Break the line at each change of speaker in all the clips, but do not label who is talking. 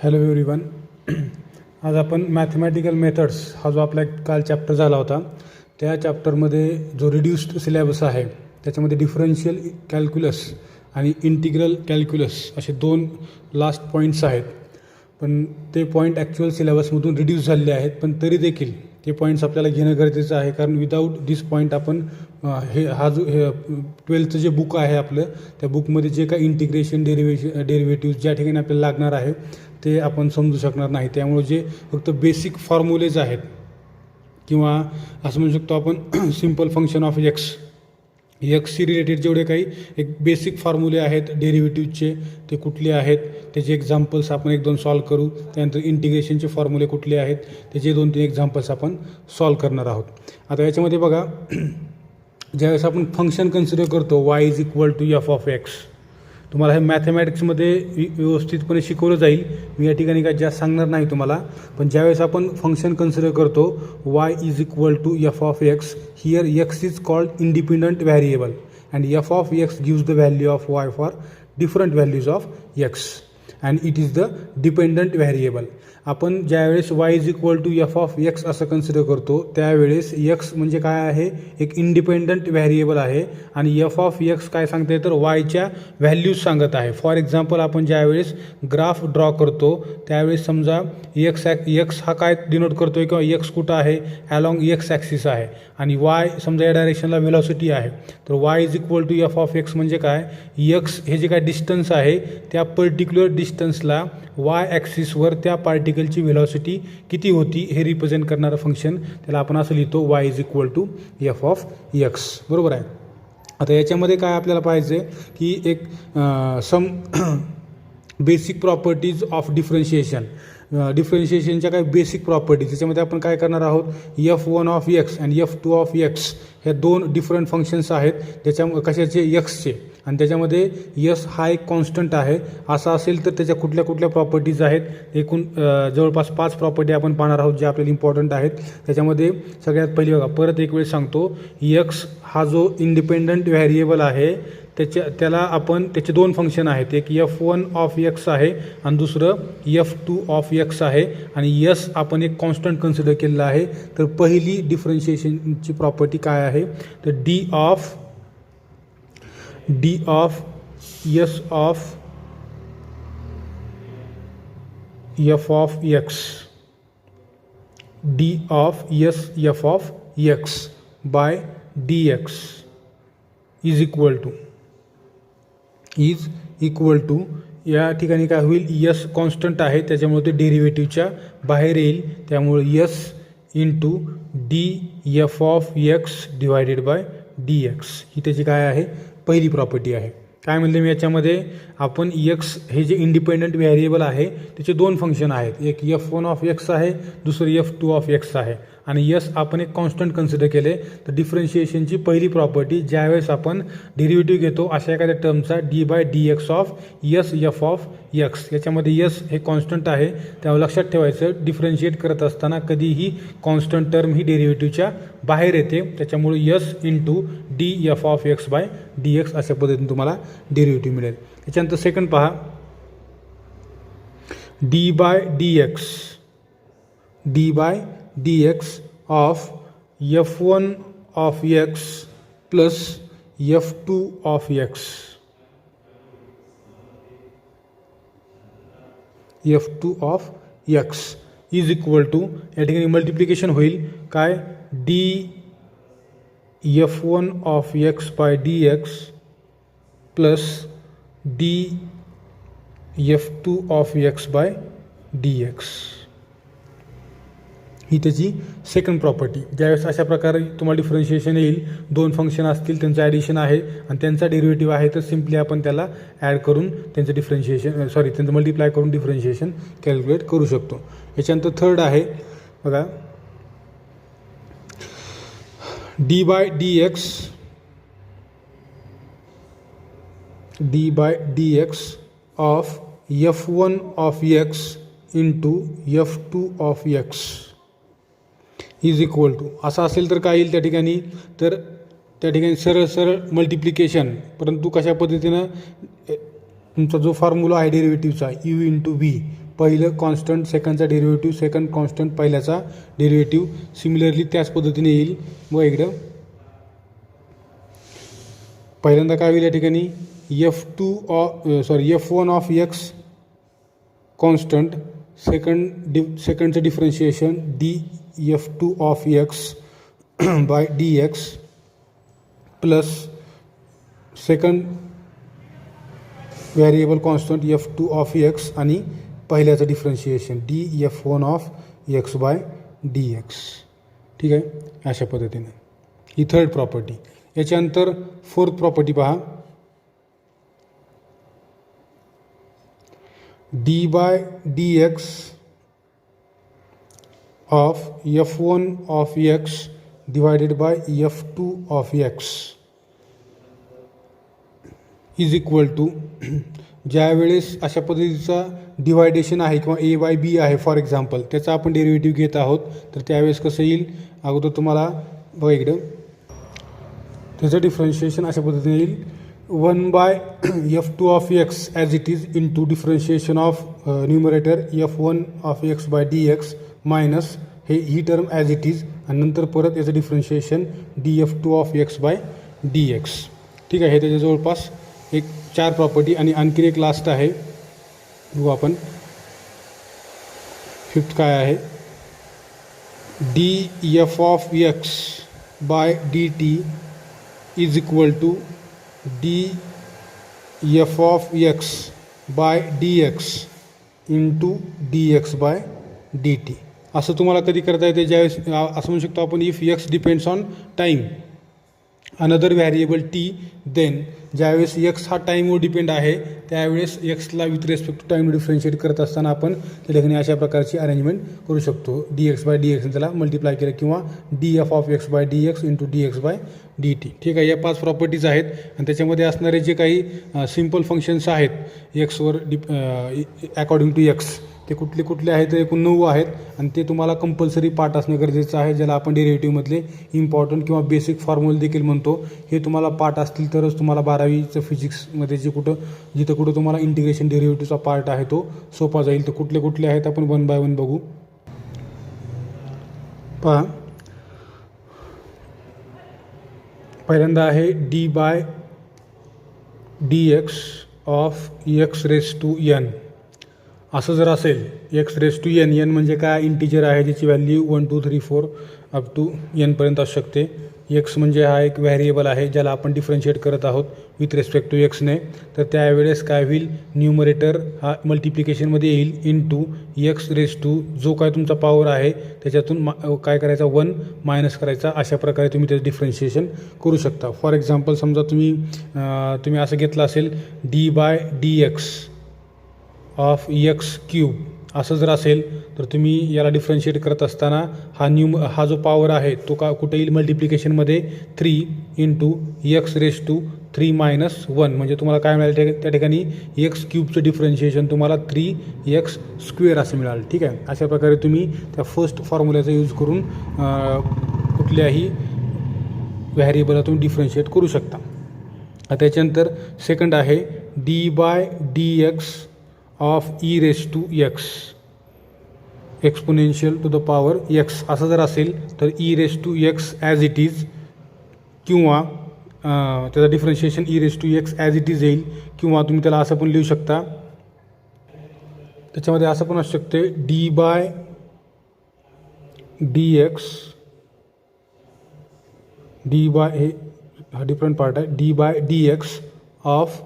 Hello everyone. आज आपण mathematical methods हा जो आपला काल चॅप्टर झाला होता त्या चॅप्टरमध्ये जो रिड्यूस्ड सिलेबस आहे त्याच्यामध्ये डिफरन्शियल कॅल्क्युलस आणि इंटिग्रल कॅल्क्युलस असे दोन लास्ट पॉईंट्स आहेत. पण ते पॉईंट ॲक्च्युअल सिलेबसमधून रिड्यूस झालेले आहेत, पण तरी देखील ते पॉईंट्स आपल्याला घेणं गरजेचं आहे, कारण विदाऊट दिस पॉईंट आपण हा जो 12th जे बुक आहे आपलं त्या बुकमध्ये जे काही इंटिग्रेशन डेरिव्हेटिव्ह ज्या ठिकाणी आपल्याला लागणार आहे ते आपण समजू शकणार नाही. त्यामुळे जे फक्त बेसिक फॉर्म्युलेज आहेत किंवा असं म्हणू शकतो आपण सिम्पल फंक्शन ऑफ एक्सशी रिलेटेड जेवढे काही एक बेसिक फॉर्म्युले आहेत डेरिव्हेटिव्हचे ते कुठले आहेत त्याचे एक्झाम्पल्स आपण एक दोन सॉल्व करू. त्यानंतर इंटिग्रेशनचे फॉर्म्युले कुठले आहेत त्याचे 2-3 एक्झाम्पल्स आपण सॉल्व करणार आहोत. आता याच्यामध्ये बघा, ज्यावेळेस आपण फंक्शन कन्सिडर करतो y is equal to F of x, तुम्हाला हे मॅथमॅटिक्समध्ये व्यवस्थितपणे शिकवलं जाईल. मी या ठिकाणी काय जास्त सांगणार नाही तुम्हाला, पण ज्यावेळेस आपण फंक्शन कन्सिडर करतो y is equal to F of x, here x is called independent variable and f of x gives the value of y for different values of x and it is the dependent variable. आपण ज्यावेळेस y is equal to F of x असं consider करतो त्यावेळेस x म्हणजे काय आहे, एक independent variable आहे आणि एफ ऑफ एक्स काय सांगते तर वायच्या व्हॅल्यूज सांगत आहे. फॉर एक्झाम्पल आपण ज्यावेळेस ग्राफ ड्रॉ करतो त्यावेळेस समजा एक्स हा काय डिनोट करतो आहे किंवा एक्स कुठं आहे, ॲलॉंग एक्स ॲक्सिस आहे आणि वाय समजा या डायरेक्शनला व्हेलॉसिटी आहे. तर y is equal to F of x म्हणजे काय, एक्स हे जे काय डिस्टन्स आहे त्या पर्टिक्युलर डिस्टन्सला वाय ॲक्सिसवर त्या पार्टिकलची व्हेलॉसिटी किती होती हे रिप्रेझेंट करणारं फंक्शन, त्याला आपण असं लिहितो Y is equal to F of X. बरोबर आहे. आता याच्यामध्ये काय आपल्याला पाहिजे की एक some basic properties of differentiation, डिफरन्शिएशनच्या काही बेसिक प्रॉपर्टीज. त्याच्यामध्ये आपण काय करणार आहोत, f1 ऑफ एक्स आणि f2 ऑफ एक्स ह्या दोन डिफरंट फंक्शन्स आहेत ज्याच्या कशाचे एक्सचे, आणि त्याच्यामध्ये यस हा एक कॉन्स्टंट आहे. असं असेल तर त्याच्या कुठल्या कुठल्या प्रॉपर्टीज आहेत, एकूण जवळपास 5 प्रॉपर्टी आपण पाहणार आहोत ज्या आपल्याला इम्पॉर्टंट आहेत. त्याच्यामध्ये सगळ्यात पहिली बघा, परत एक वेळ सांगतो, एक्स हा जो इंडिपेंडंट व्हेरिएबल आहे त्याला आपण त्याचे दोन फंक्शन आहेत, एक f1 ऑफ एक्स आहे आणि दुसरं f2 ऑफ एक्स आहे आणि यस आपण एक कॉन्स्टंट कन्सिडर केलेला आहे. तर पहिली डिफरन्शिएशनची प्रॉपर्टी काय आहे तर d of s of f of x, d of yes F of x by D x is equal to या ठिकाणी काय होईल, यस कॉन्स्टंट आहे त्याच्यामुळे ते डेरिव्हेटिव्हच्या बाहेर येईल, त्यामुळे S into D F of X divided by D X ही त्याची काय आहे पहिली प्रॉपर्टी आहे. काय म्हणले मी याच्यामध्ये, आपण एक्स हे जे इंडिपेंडंट व्हेरिएबल आहे त्याचे दोन फंक्शन आहेत, एक f1 ऑफ एक्स आहे दुसरं f2 ऑफ एक्स आहे आणि यस आपण एक कॉन्स्टंट कन्सिडर केले. तर डिफरन्शिएशनची पहिली प्रॉपर्टी, ज्यावेळेस आपण डेरिव्हेटिव्ह घेतो अशा एखाद्या टर्मचा D by D x of yes F of X, याच्यामध्ये यस हे कॉन्स्टंट आहे त्यावर लक्षात ठेवायचं, डिफरन्शिएट करत असताना कधीही कॉन्स्टंट टर्म ही डेरिव्हेटिव्हच्या बाहेर येते, त्याच्यामुळे S into D F of x by D X अशा पद्धतीने तुम्हाला डेरिव्हेटिव्ह मिळेल. त्याच्यानंतर सेकंड पहा, D by D x of f1 of x plus f2 of X, f2 of x is equal to, या ठिकाणी मल्टिप्लिकेशन होईल काय, D f1 of x by D X plus D f2 of x by D X ही त्याची second property. ज्यावेळेस अशा प्रकारे तुम्हाला डिफरन्शिएशन येईल, दोन फंक्शन असतील त्यांचं ॲडिशन आहे आणि त्यांचा डेरिव्हेटिव्ह आहे, तर सिम्पली आपण त्याला ॲड करून त्यांचं त्यांचं मल्टिप्लाय करून डिफरन्शिएशन कॅल्क्युलेट करू शकतो. याच्यानंतर थर्ड आहे बघा, d by D x of f1 of x into f2 of x is equal to, असं असेल तर काय येईल त्या ठिकाणी, तर त्या ठिकाणी सरळ सरळ मल्टिप्लिकेशन, परंतु कशा पद्धतीनं तुमचा जो फॉर्म्युला आहे डेरिव्हेटिव्हचा u इंटू व्ही पहिलं कॉन्स्टंट सेकंडचा डेरिव्हेटिव्ह, सेकंड कॉन्स्टंट पहिल्याचा डेरिव्हेटिव्ह. सिमिलरली त्याच पद्धतीने येईल. मग इकडं पहिल्यांदा काय होईल या ठिकाणी F1 ऑफ एक्स कॉन्स्टंट, सेकंडचं differentiation dF2 of x by dx plus second variable constant F2 of X आणि पहिल्याचं differentiation dF1 of x by dx. ठीक आहे, अशा पद्धतीने ही थर्ड प्रॉपर्टी. याच्यानंतर फोर्थ प्रॉपर्टी पहा, D by dx of F1 of X divided by F2 of x is equal to, ज्यावेळेस अशा पद्धतीचा डिवायडेशन आहे किंवा ए बाय बी आहे फॉर एक्झाम्पल, त्याचा आपण डेरिव्हेटिव्ह घेत आहोत, तर त्यावेळेस कसं येईल, अगोदर तुम्हाला बघा इकडं त्याचं डिफरन्शिएशन अशा पद्धतीने येईल 1 by F2 of x as it is into differentiation of numerator F1 of x by dx minus ही टर्म ॲज इट इज आणि नंतर परत याचं differentiation dF2 of x by dx. ठीक आहे, हे त्याच्या जवळपास एक 4 प्रॉपर्टी आणि आणखी एक लास्ट आहे, बघू आपण फिफ्थ काय आहे, dF of x by dt is equal to dF of x by dx into dx by dt. असं तुम्हाला कधी करता येते, ज्यावेळेस असं म्हणू शकतो आपण, if X depends on time another variable T, then ज्यावेळेस एक्स हा टाईमवर डिपेंड आहे त्यावेळेस एक्सला with respect to time differentiate करत असताना आपण त्या ठिकाणी अशा प्रकारची अरेंजमेंट करू शकतो. dx बाय dx त्याला मल्टिप्लाय केलं किंवा dF of x by dx into dx by dt. ठीक आहे, या 5 प्रॉपर्टीज आहेत आणि त्याच्यामध्ये असणारे जे काही सिम्पल फंक्शन्स आहेत एक्सवर अकॉर्डिंग टू एक्स, ते कुठले कुठले आहेत, ते एकूण 9 आहेत आणि ते तुम्हाला कंपल्सरी पार्ट असणं गरजेचं आहे, ज्याला आपण डेरिव्हेटिव्हमधले इम्पॉर्टंट किंवा बेसिक फॉर्म्युले देखील म्हणतो. हे तुम्हाला पार्ट असतील तरच तुम्हाला 12वीचं फिजिक्समध्ये जिथं कुठं तुम्हाला इंटिग्रेशन डेरिव्हेटिव्हचा पार्ट आहे तो सोपा जाईल. तर कुठले कुठले आहेत आपण 1 बाय 1 बघू. पहा, पहिल्यांदा आहे d by dx of x raise to n. असं जर असेल x raise to n, n म्हणजे काय, इंटिजर आहे ज्याची व्हॅल्यू 1 2 3 4 अप टू n पर्यंत असू शकते. एक्स म्हणजे हा एक व्हॅरिएबल आहे ज्याला आपण डिफरन्शिएट करत आहोत विथ रिस्पेक्ट टू एक्सने. तर त्यावेळेस काय होईल, न्यूमरेटर हा मल्टिप्लिकेशनमध्ये येईल इंटू एक्स रेस टू जो काय तुमचा पॉवर आहे त्याच्यातून काय करायचा 1 मायनस करायचा. अशा प्रकारे तुम्ही त्याचं डिफरन्शिएशन करू शकता. फॉर एक्झाम्पल समजा तुम्ही असं घेतलं असेल d by dx of x cube, असं जर असेल तर तुम्ही याला डिफरन्शिएट करत असताना हा जो पॉवर आहे तो कुठे येईल, मल्टिप्लिकेशनमध्ये 3 into x raise to 3 minus 1, म्हणजे तुम्हाला काय मिळालं त्या ठिकाणी एक्स क्यूबचं डिफरन्शिएशन तुम्हाला 3x स्क्वेअर असं मिळालं. ठीक आहे, अशा प्रकारे तुम्ही त्या फर्स्ट फॉर्म्युल्याचा यूज करून कुठल्याही व्हॅरिएबलला तुम्ही डिफरन्शिएट करू शकता. त्याच्यानंतर सेकंड आहे d by dx of e raise to x exponential to the power x, असं जर असेल तर e raise to x as it is किंवा त्याचा differentiation e raise to x as it is येईल, किंवा तुम्ही त्याला असं पण लिहू शकता, त्याच्यामध्ये असं पण असू शकते d by dx, d by हे हा डिफरंट पार्ट आहे, d by dx of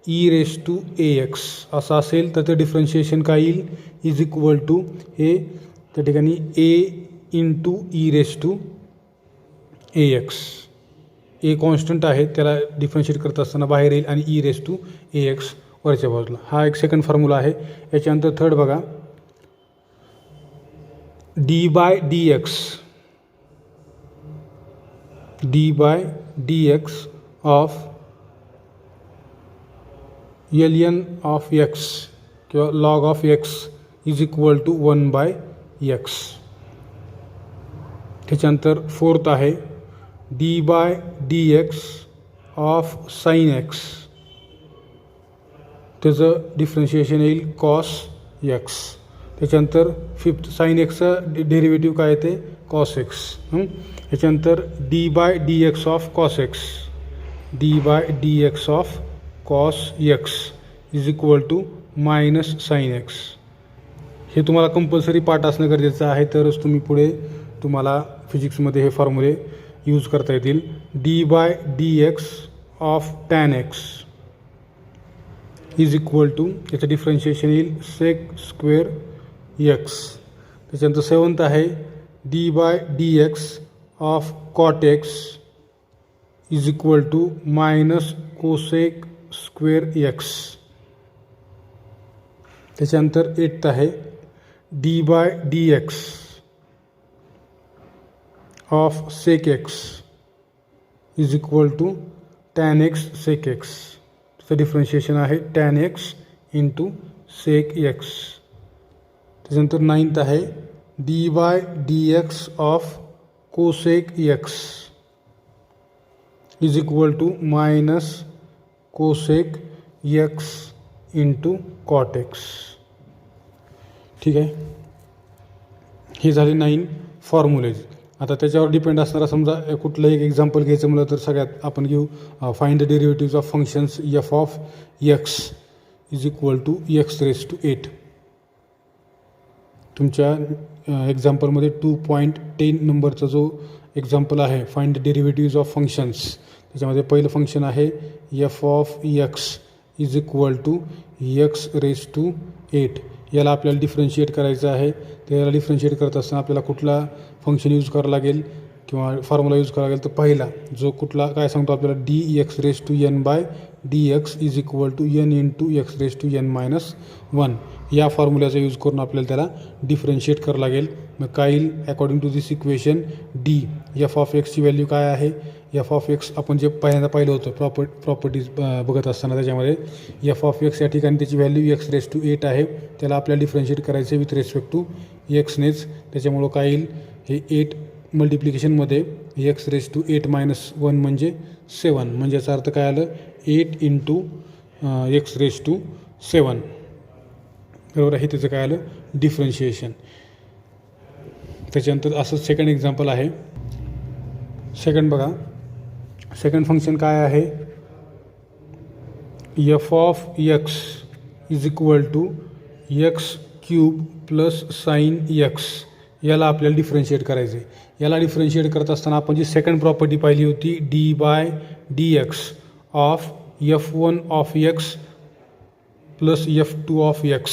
e raise to ax असं असेल तर ते डिफरन्शिएशन काय येईल, इज इक्वल टू हे त्या ठिकाणी a into e raise to ax. A constant आहे त्याला डिफरन्शिएट करत असताना बाहेर येईल आणि ई रेस टू ax वरच्या बाजूला. हा एक सेकंड फॉर्म्युला आहे. याच्यानंतर थर्ड बघा, d by dx of ln of x किंवा log of x is equal to 1 by x. त्याच्यानंतर फोर्थ आहे d by dx of sine x, त्याचं डिफरन्शिएशन येईल कॉस एक्स. त्याच्यानंतर फिफ्थ साईन एक्सचं डेरिव्हेटिव्ह काय येते कॉस एक्स. त्याच्यानंतर d by D x of cos x, d by D x of cos x is equal to minus sine x. हे तुम्हाला compulsory पाठ असणं गरजेचं आहे, तरच तुम्ही पुढे तुम्हाला फिजिक्समध्ये हे फॉर्म्युले यूज करता येतील. D by D x of tan x is equal to, याचं डिफरन्शिएशन येईल सेक स्क्वेअर एक्स. त्याच्यानंतर सेवन्थ आहे d by D x of cot x is equal to minus cosec square x. त्याच्यानंतर एट्थ आहे d by D x of sec x is equal to tan x sec x. त्याचं differentiation आहे tan x into sec x. त्याच्यानंतर ninth आहे d by D x of cosec x is equal to minus cosec x into cot x. ठीक आहे, हे झाले 9 formulas. आता त्याच्यावर डिपेंड असणारा समजा कुठलं एक एक्झाम्पल घ्यायचं म्हणलं तर सगळ्यात आपण घेऊ find the derivatives of functions f of x is equal to x raise to 8. तुमच्या एक्झाम्पलमध्ये 2.10 नंबरचा जो एक्झाम्पल आहे find the derivatives of functions, त्याच्यामध्ये पहिलं फंक्शन आहे f of x is equal to x raise to 8. याला आपल्याला डिफरन्शिएट करायचं आहे. त्याला डिफरन्शिएट करत असताना आपल्याला कुठला फंक्शन यूज करावं लागेल किंवा फॉर्म्युला यूज करावा लागेल, तर पहिला जो कुठला काय सांगतो आपल्याला d x raise to n by D x is equal to n into x raise to n minus 1. या फॉर्म्युल्याचा यूज करून आपल्याला त्याला डिफरन्शिएट करावं लागेल. मग काय येईल according to this equation D F of एक्सची व्हॅल्यू काय आहे. एफ ऑफ एक्स आपण जे पहिल्यांदा पाहिलं होतं प्रॉपर्टीज बघत असताना त्याच्यामध्ये एफ ऑफ एक्स या ठिकाणी त्याची व्हॅल्यू एक्स रेज टू 8 आहे. त्याला आपल्याला डिफरन्शिएट करायचं विथ रेस्पेक्ट टू एक्सनेच. त्याच्यामुळं काय येईल हे 8 मल्टिप्लिकेशनमध्ये एक्स रेज टू 8 मायनस 1 म्हणजे 7. म्हणजे याचा अर्थ काय आलं 8 इंटू एक्स रेज टू 7. बरोबर आहे, त्याचं काय आलं डिफरन्शिएशन. त्याच्यानंतर असं सेकंड एक्झाम्पल आहे. सेकंड बघा, सेकंड फंक्शन काय आहे f of x is equal to x cube plus sine x. याला आपल्याला डिफरन्शिएट करायचं आहे. याला डिफरन्शिएट करत असताना आपण जी सेकंड प्रॉपर्टी पाहिली होती d by D x of F1 of x plus F2 of x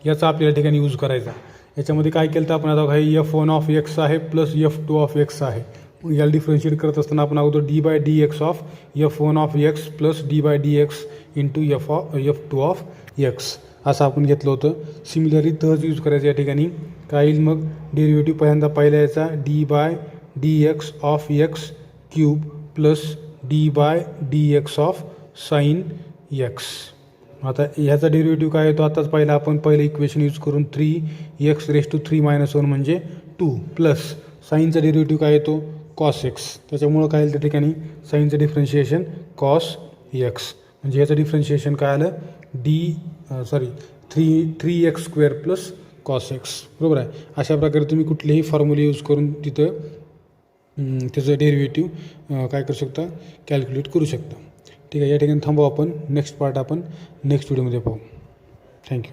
याचा आपल्याला ठिकाणी यूज करायचा. याच्यामध्ये काय केलं तर आपण आता काही F1 ऑफ एक्स आहे प्लस F2 ऑफ एक्स आहे. याला डिफरन्शिएट करत असताना आपण अगोदर d by D x of F1 of x plus d by D x into F2 of x असं आपण घेतलं होतं. सिमिलरली तहच यूज करायचं या ठिकाणी. काय येईल मग डेरिव्हेटिव्ह पहिल्यांदा पहिला याचा d by D x of x cube plus d by D x of sine x. आता ह्याचा डेरिव्हेटिव्ह काय येतो आताच पहिला आपण पहिलं इक्वेशन यूज करून 3x रेज टू 3 मायनस 1 म्हणजे 2 प्लस साईनचा डेरिव्हेटिव्ह काय येतो कॉस एक्स. त्याच्यामुळं काय येईल त्या ठिकाणी साईनचं डिफरन्शिएशन कॉस एक्स. म्हणजे ह्याचं डिफरन्शिएशन काय आलं three x square plus cos x. बरोबर आहे. अशा प्रकारे तुम्ही कुठलेही फॉर्म्युले यूज करून तिथं त्याचं डेरिव्हेटिव्ह काय करू शकता कॅल्क्युलेट करू शकता. ठीक आहे, या ठिकाणी थांबू आपण. नेक्स्ट पार्ट आपण नेक्स्ट व्हिडिओमध्ये पाहू. थँक्यू.